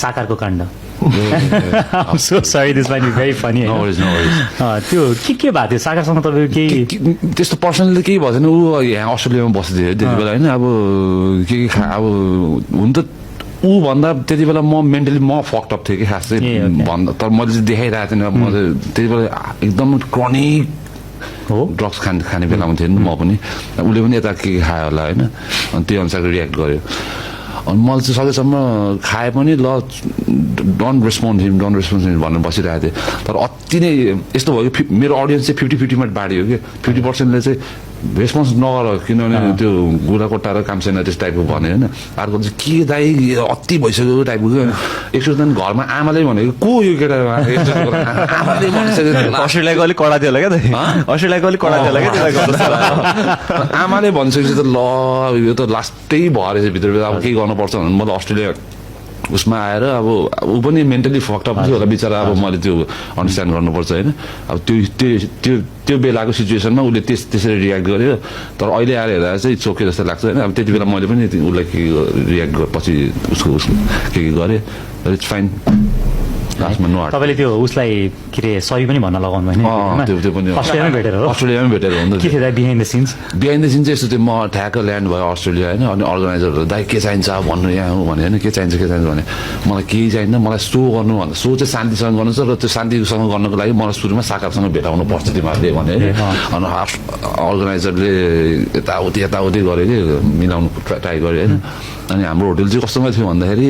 साकारको काण्ड I'm so sorry, this might be very funny. No worries. त्यो के भएको थियो साकारसँग तपाईँको केही त्यस्तो पर्सनली केही भएको छैन ऊ यहाँ अस्ट्रेलियामा बस्दै थियो त्यति बेला होइन अब के अब हुन त ऊ भन्दा त्यति बेला म मेन्टली म फक्टअप थिएँ कि खास चाहिँ भन्दा तर मैले चाहिँ देखाइरहेको थिएन म चाहिँ त्यति बेला एकदम क्रनिक ड्रग्स खाने बेलामा थिएँ नि म पनि उसले पनि यता के खायो होला होइन अनि त्यही अनुसारको रियाक्ट गर्यो अनि मैले चाहिँ सकेसम्म खाए पनि ल डोन्ट रेस्पोन्ड भनेर बसिरहेको थिएँ तर अति नै यस्तो भयो कि मेरो अडियन्स चाहिँ 50-50मा बाँडियो कि 50%ले चाहिँ रेस्पोन्स नगर किनभने त्यो गुडा कोट्टा र काम छैन त्यस टाइपको भन्यो होइन अर्को चाहिँ के दाइ अति भइसक्यो टाइपको कि एकचोटि घरमा आमाले भनेको को यो केटा आमाले भनिसक्यो अस्ट्रेलियाको अलिक कडा थियो होला क्या अस्ट्रेलियाको अलिक कडा थियो होला क्या आमाले भनिसकेपछि त ल यो त लास्टै भएर भित्र अब केही गर्नुपर्छ भने मैले अस्ट्रेलिया उसमा आएर अब ऊ पनि मेन्टली फक्टअप थियो होला बिचरा अब मैले त्यो अन्डरस्ट्यान्ड गर्नुपर्छ होइन अब त्यो बेलाको सिचुएसनमा उसले त्यसरी रियाक्ट गर्यो तर अहिले आएर हेर्दा चाहिँ चोके जस्तो लाग्छ होइन अब त्यति बेला मैले पनि उसलाई के रियाक्ट पछि उसको के गरेँ इट्स फाइन तपाईँले त्यो उसलाई के अरे सही पनि भन्न लगाउनु होइन त्यो पनि अस्ट्रेलियामै भेटेर हो के थियो बिहाइन्ड द सिन्स चाहिँ यस्तो थियो म ठ्याक्क ल्यान्ड भयो अस्ट्रेलिया होइन अनि अर्गनाइजरहरू दाइ के चाहिन्छ भन्नु यहाँ हो भने होइन के चाहिन्छ भने मलाई केही चाहिँदैन मलाई सो गर्नु भन्दा सो चाहिँ शान्तिसँग गर्नु छ र त्यो शान्तिसँग गर्नुको लागि मलाई सुरुमा साकारसँग भेटाउनु पर्छ तिमीहरूले भने अनि अर्गनाइजरले यताउति गर्यो कि मिलाउनु ट्राई गर्यो होइन अनि हाम्रो होटल चाहिँ कस्तोमा थियो भन्दाखेरि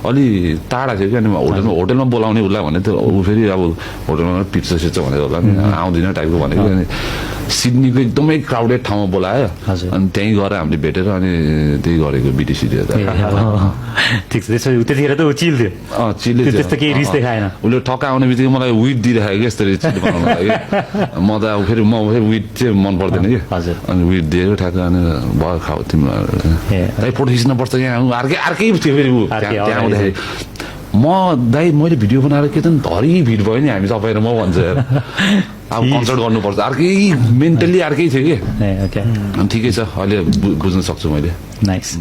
अलि टाढा थियो कि अनि होटलमा बोलाउने उसलाई भने त्यो ऊ फेरि अब होटलमा पिज्जा भनेर होला नि आउँदिन टाइपको भनेको अनि सिडनीको एकदमै क्राउडेड ठाउँमा बोलायो अनि त्यहीँ गएर हामीले भेटेर अनि त्यही गरेको बिटिसीले ठिक छ त्यतिखेर त ऊ चिल थियो चिल्ले त्यस्तो केही रिस देखाएन उसले ठक्क आउने बित्तिकै मलाई विट दिइराखेको कि यस्तो चिल्ली बनाउनु लागि म त अब फेरि विट चाहिँ मन पर्दैन कि अनि विट दिएको ठ्याक्क अनि भयो खाऊ तिमीलाई फोटो खिच्नुपर्छ यहाँ अर्कै थियो फेरि ऊ त्यहाँ आउँदाखेरि म दाइ मैले भिडियो बनाएर के त धरी भिड भयो नि हामी तपाईँ र म भन्छ अब कन्सल्ट गर्नुपर्छ अर्कै मेन्टल्ली अर्कै थियो कि ठिकै छ अहिले बुझ्न सक्छु मैले नाइस